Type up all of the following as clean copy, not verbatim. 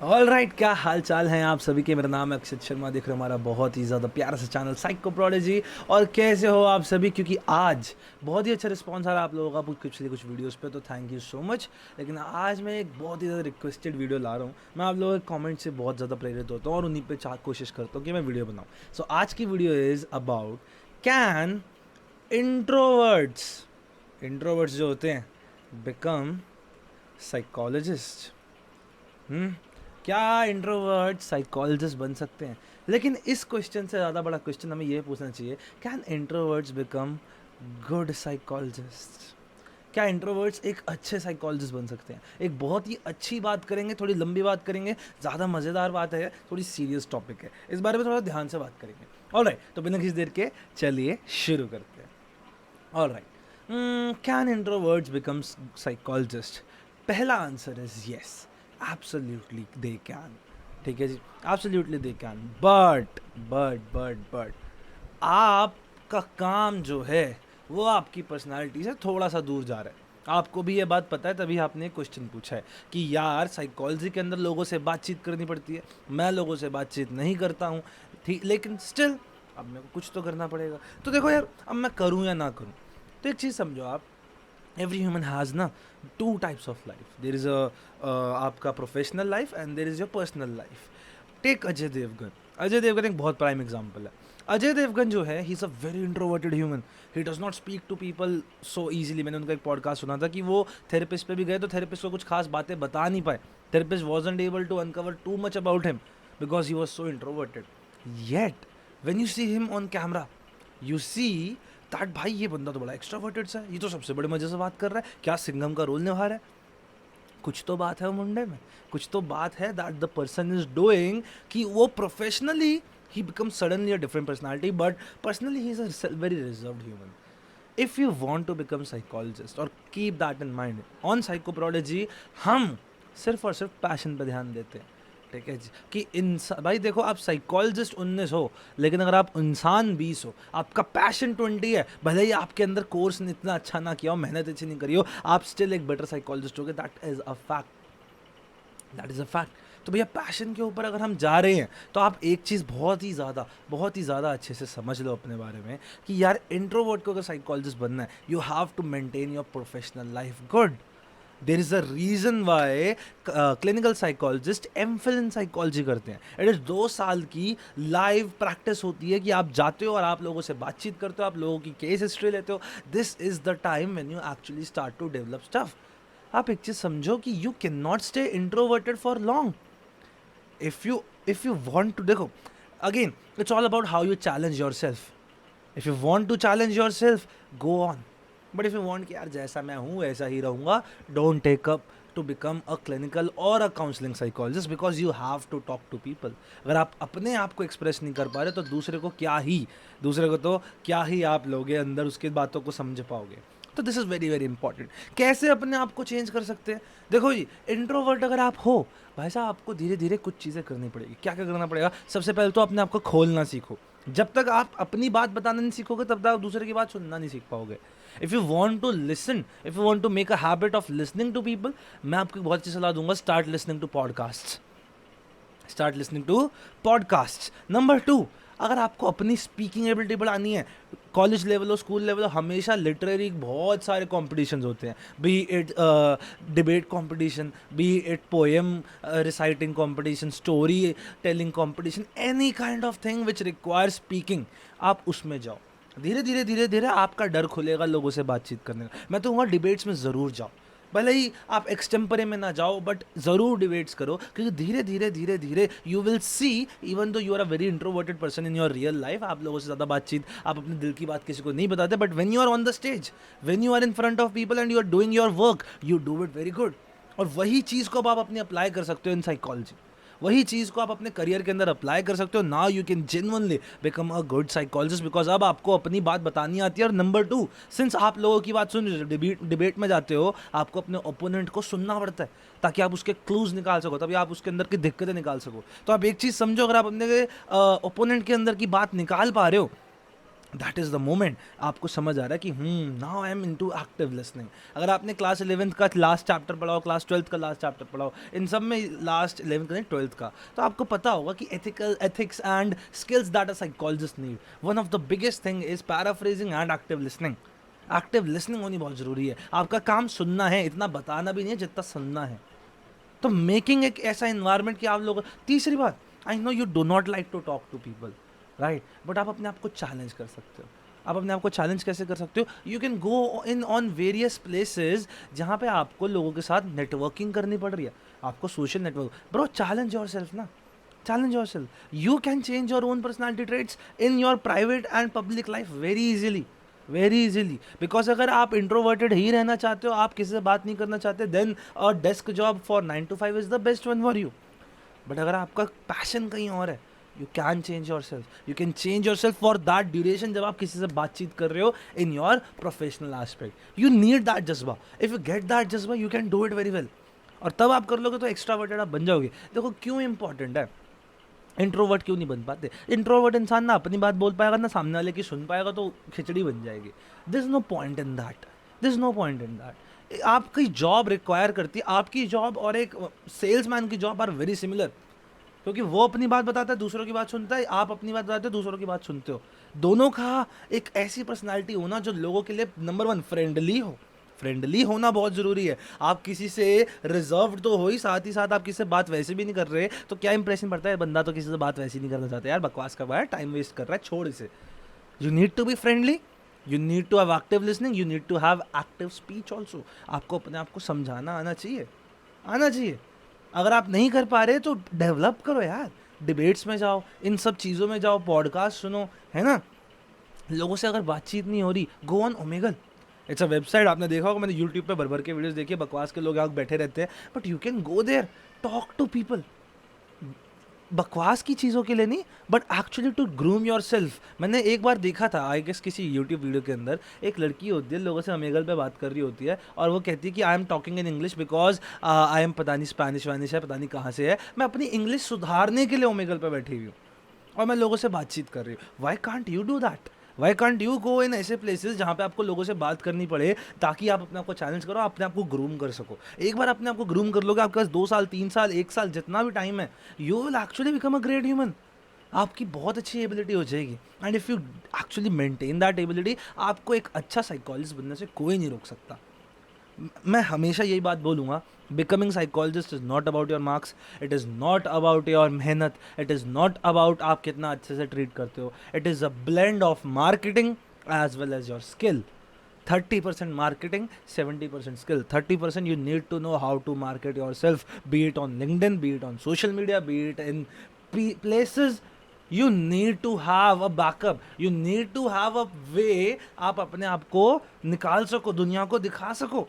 All right, क्या हाल चाल हैं आप सभी के। मेरा नाम है अक्षित शर्मा, देख रहे हो हमारा बहुत ही ज़्यादा प्यारा सा चैनल साइको प्रोडिजी। और कैसे हो आप सभी, क्योंकि आज बहुत ही अच्छा रिस्पांस आ रहा है आप लोगों का कुछ वीडियोस पे, तो थैंक यू सो मच। लेकिन आज मैं एक बहुत ही ज़्यादा रिक्वेस्टेड वीडियो ला रहा हूँ। मैं आप लोगों के कॉमेंट से बहुत ज़्यादा प्रेरित होता हूँ और उन्हीं पर कोशिश करता हूँ कि मैं वीडियो बनाऊँ। सो आज की video is about can introverts introverts जो होते हैं बिकम साइकोलॉजिस्ट। क्या इंट्रोवर्ट साइकोलॉजिस्ट बन सकते हैं? लेकिन इस क्वेश्चन से ज़्यादा बड़ा क्वेश्चन हमें ये पूछना चाहिए, can introverts become good psychologist? क्या इंट्रोवर्ट्स एक अच्छे साइकोलॉजिस्ट बन सकते हैं? एक बहुत ही अच्छी बात करेंगे, थोड़ी लंबी बात करेंगे, ज़्यादा मज़ेदार बात है, थोड़ी सीरियस टॉपिक है, इस बारे में थोड़ा ध्यान से बात करेंगे। ऑलराइट, तो बिना किसी देर के चलिए शुरू करते हैं। Alright, can introverts become psychologist? पहला answer is yes, absolutely they can. ठीक है जी, एब्सोल्युटली दे कैन। बट आपका काम जो है वो आपकी पर्सनालिटी से थोड़ा सा दूर जा रहा है। आपको भी ये बात पता है, तभी आपने क्वेश्चन पूछा है कि यार साइकोलॉजी के अंदर लोगों से बातचीत करनी पड़ती है, मैं लोगों से बातचीत नहीं करता हूँ, ठीक, लेकिन स्टिल अब मेरे को कुछ तो करना पड़ेगा। तो देखो यार, अब मैं करूँ या ना करूँ, तो एक चीज़ समझो आप, एवरी ह्यूमन हैज़ ना two types of life. There is आपका professional life and there is your personal life. Take Ajay Devgn. Ajay Devgn एक बहुत प्राइम एग्जाम्पल है। अजय देवगन जो है, he is a very introverted human. He does not speak to people so easily. मैंने उनका एक podcast सुना था कि वो थेरेपिस्ट पे भी गए तो थेरेपिस्ट को कुछ खास बातें बता नहीं पाए। Therapist wasn't able to uncover too much about him because he was so introverted. Yet when you see him on camera, you see that भाई ये बंदा तो बड़ा एक्स्ट्रावर्टेड सा है, ये तो सबसे बड़े मजे से बात कर रहा है, क्या सिंघम का रोल निभा रहा है। कुछ तो बात है वो मुंडे में, कुछ तो बात है that the person is doing कि वो professionally he become suddenly a different personality, but personally he is a very reserved human. If you want to become psychologist, और keep that in mind, on psychopathology हम सिर्फ और सिर्फ passion पर ध्यान देते हैं। ठीक है जी, कि इंसान, भाई देखो, आप साइकोलॉजिस्ट 19 हो, लेकिन अगर आप इंसान 20 हो, आपका पैशन 20 है, भले ही आपके अंदर कोर्स इतना अच्छा ना किया हो, मेहनत अच्छी नहीं करी हो, आप स्टिल एक बेटर साइकोलॉजिस्ट हो गए। That is a fact, that is a fact. तो भैया पैशन के ऊपर अगर हम जा रहे हैं, तो आप एक चीज़ बहुत ही ज़्यादा अच्छे से समझ लो अपने बारे में कि यार इंट्रोवर्ट को अगर साइकोलॉजिस्ट बनना है, you have to maintain your professional life good. There is a reason why clinical psychologist MPhil in psychology करते हैं। इट इज़ 2 साल की लाइव प्रैक्टिस होती है कि आप जाते हो और आप लोगों से बातचीत करते हो, आप लोगों की केस हिस्ट्री लेते हो। This is the time when you actually start to develop stuff. आप एक चीज़ समझो कि you can not stay introverted for long. If you want to, देखो, again it's all about how you challenge yourself. If you want to challenge yourself, go on. But if you want कि यार जैसा मैं हूँ वैसा ही रहूँगा, don't take up to become a clinical और अ counselling psychologist, because you have to talk to people. अगर आप अपने आप को एक्सप्रेस नहीं कर पा रहे, तो दूसरे को तो क्या ही आप लोगे अंदर, उसकी बातों को समझ पाओगे। तो this is very very important. कैसे अपने आप को चेंज कर सकते हैं? देखो जी, इंट्रोवर्ट अगर आप हो, भाई साहब, आपको धीरे धीरे कुछ चीज़ें करनी पड़ेगी। क्या क्या करना पड़ेगा? सबसे पहले तो अपने आप को खोलना सीखो। जब तक आप अपनी बात बताना नहीं सीखोगे, तब तक आप दूसरे की बात सुनना नहीं सीख पाओगे। If you want to listen, if you want to make a habit of listening to people, मैं आपको बहुत अच्छी सलाह दूंगा, start listening to podcast. Start listening to podcast. Number 2, अगर आपको अपनी स्पीकिंग एबिलिटी बढ़ानी है, कॉलेज लेवल हो, स्कूल लेवल हो, हमेशा लिटरेरी बहुत सारे कॉम्पिटिशन्स होते हैं। Be it debate competition, be it poem reciting competition, story telling competition, any kind of thing which require speaking, आप उसमें जाओ। धीरे धीरे आपका डर खुलेगा लोगों से बातचीत करने का। मैं तो वहाँ डिबेट्स में ज़रूर जाओ, भले ही आप एक्सटेम्परे में ना जाओ, बट ज़रूर डिबेट्स करो, क्योंकि धीरे धीरे you will see, even though you are a very introverted person in your real life, आप लोगों से ज़्यादा बातचीत, आप अपने दिल की बात किसी को नहीं बताते, but when you are on the stage, when you are in front of people and you are doing your work, you do it very good. और वही चीज़ को अब आप अपने अप्लाई कर सकते हो इन साइकोलॉजी। वही चीज़ को आप अपने करियर के अंदर अप्लाई कर सकते हो। Now you can genuinely become a good psychologist, because अब आपको अपनी बात बतानी आती है। और नंबर 2, सिंस आप लोगों की बात सुन डिबेट में जाते हो, आपको अपने ओपोनेंट को सुनना पड़ता है ताकि आप उसके क्लूज निकाल सको, तभी आप उसके अंदर की दिक्कतें निकाल सको। तो आप एक चीज़ समझो, अगर आप अपने ओपोनेंट के अंदर की बात निकाल पा रहे हो, दैट इज़ द मोमेंट आपको समझ आ रहा है कि now I am into active listening. अगर आपने क्लास 11th का लास्ट चैप्टर पढ़ा हो, क्लास 12th का लास्ट चैप्टर पढ़ा हो, इन सब में लास्ट 11th का नहीं 12th का, तो आपको पता होगा कि ethics and skills that a psychologist need, one of the biggest thing is paraphrasing and active listening. Active listening होनी बहुत ज़रूरी है। आपका काम सुनना है, इतना बताना भी नहीं है जितना सुनना है। तो मेकिंग एक ऐसा इन्वायरमेंट कि आप लोग, तीसरी बात, I know you do not like to talk to people, right, but आप अपने आप को चैलेंज कर सकते हो। आप अपने आप को चैलेंज कैसे कर सकते हो? You can go in on various places जहाँ पे आपको लोगों के साथ नेटवर्किंग करनी पड़ रही है, आपको social network, bro challenge your self ना, challenge yourself. You can change your own personality traits in your private and public life very easily, very easily. Because अगर आप introverted ही रहना चाहते हो, आप किसी से बात नहीं करना चाहते, then a desk job for 9 to 5 is the best one for you. But अगर आपका passion कहीं और है, you can change yourself. You can change yourself for that duration जब आप किसी से बातचीत कर रहे हो in your professional aspect. You need that जज्बा. If you get that जज्बा, you can do it very well. और तब आप कर लोगे तो extroverted आप बन जाओगे। देखो क्यों important है, इंट्रोवर्ट क्यों नहीं बन पाते? इंट्रोवर्ट इंसान ना अपनी बात बोल पाएगा ना सामने वाले की सुन पाएगा, तो खिचड़ी बन जाएगी। This no point in that, this no point in that. आपकी जॉब रिक्वायर करती है, आपकी जॉब और एक सेल्समैन की जॉब आर वेरी सिमिलर, क्योंकि वो अपनी बात बताता है, दूसरों की बात सुनता है, आप अपनी बात बताते हो, दूसरों की बात सुनते हो। दोनों का एक ऐसी पर्सनालिटी होना जो लोगों के लिए नंबर वन फ्रेंडली हो, फ्रेंडली होना बहुत ज़रूरी है। आप किसी से रिजर्व्ड तो हो ही, साथ ही साथ आप किसी से बात वैसे भी नहीं कर रहे, तो क्या इंप्रेशन पड़ता है? बंदा तो किसी से बात वैसे ही नहीं करना चाहता, यार बकवास कर रहा है, टाइम वेस्ट कर रहा है, छोड़ इसे। You need to be friendly, you need to have active listening, you need to have active speech also. आपको अपने आप को समझाना आना चाहिए, आना चाहिए। अगर आप नहीं कर पा रहे तो डेवलप करो यार, डिबेट्स में जाओ, इन सब चीज़ों में जाओ, पॉडकास्ट सुनो, है ना। लोगों से अगर बातचीत नहीं हो रही, go on Omegle, it's a website. आपने देखा होगा, मैंने यूट्यूब पे भर भर के वीडियोस देखी, बकवास के लोग यहाँ बैठे रहते हैं, but you can go there, talk to people, बकवास की चीज़ों के लिए नहीं, but actually to groom yourself. मैंने एक बार देखा था, आई गेस किसी यूट्यूब वीडियो के अंदर, एक लड़की होती है, लोगों से अमेगल पे बात कर रही होती है, और वो कहती है कि I am talking in English because I am, पता नहीं स्पेनिश वैनिश है, पता नहीं कहाँ से है, मैं अपनी इंग्लिश सुधारने के लिए ओमेगल पे बैठी हुई हूँ और मैं लोगों से बातचीत कर रही हूँ। Why can't you do that? Why can't you go in ऐसे प्लेसेस जहाँ पे आपको लोगों से बात करनी पड़े, ताकि आप अपने आप को चैलेंज करो, अपने आप को ग्रूम कर सको। एक बार अपने आप को ग्रूम कर लोगे, आपके पास 2 साल 3 साल 1 साल जितना भी टाइम है, you will actually become a great human. आपकी बहुत अच्छी एबिलिटी हो जाएगी, and if you actually maintain that ability, आपको एक अच्छा साइकोलॉजिस्ट बनने से कोई नहीं रोक सकता। मैं हमेशा यही बात बोलूँगा, becoming psychologist is not about your marks, it is not about your मेहनत, इट इज़ नॉट अबाउट आप कितना अच्छे से ट्रीट करते हो, it is a blend of marketing as well as your skill. 30% marketing, 70% skill. 30% you need to know how to market yourself, be it on LinkedIn, be it on social media, be it in places. You need to have a backup, you need to have a way आप अपने आप को निकाल सको, दुनिया को दिखा सको,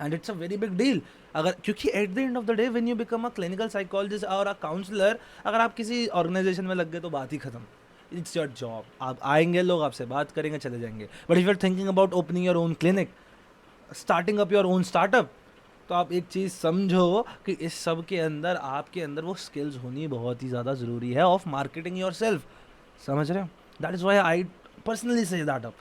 and it's a very big deal. अगर, क्योंकि at the end of the day when you become a clinical psychologist और अ काउंसलर, अगर आप किसी ऑर्गेनाइजेशन में लग गए तो बात ही खत्म। इट्स योर जॉब, आप आएंगे, लोग आपसे बात करेंगे, चले जाएंगे। But if you are thinking about opening your own clinic, starting up your own startup, तो आप एक चीज़ समझो कि इस सब के अंदर आपके अंदर वो स्किल्स होनी बहुत ही ज़्यादा ज़रूरी है ऑफ मार्केटिंग योर सेल्फ। समझ रहे हो? That is why I personally say that up.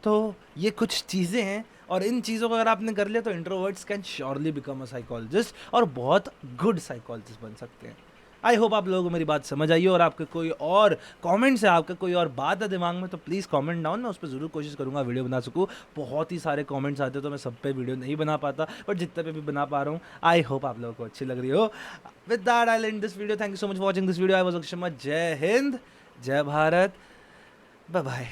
तो ये कुछ चीज़ें हैं, और इन चीज़ों को अगर आपने कर लिया तो introverts can surely become a psychologist, और बहुत गुड साइकोलॉजिस्ट बन सकते हैं। आई होप आप लोगों को मेरी बात समझ आई हो, और आपके कोई और कमेंट्स है, आपका कोई और बात है दिमाग में, तो प्लीज़ कमेंट डाउन, मैं उस पर ज़रूर कोशिश करूँगा वीडियो बना सकूँ। बहुत ही सारे कमेंट्स आते तो मैं सब पे वीडियो नहीं बना पाता, बट जितने पे भी बना पा रहा हूँ, आई होप आप लोगों को अच्छी लग रही हो। With that I and this video, thank you so much for watching this video. I was Akshay Sharma. जय हिंद, जय भारत, बाय बाय।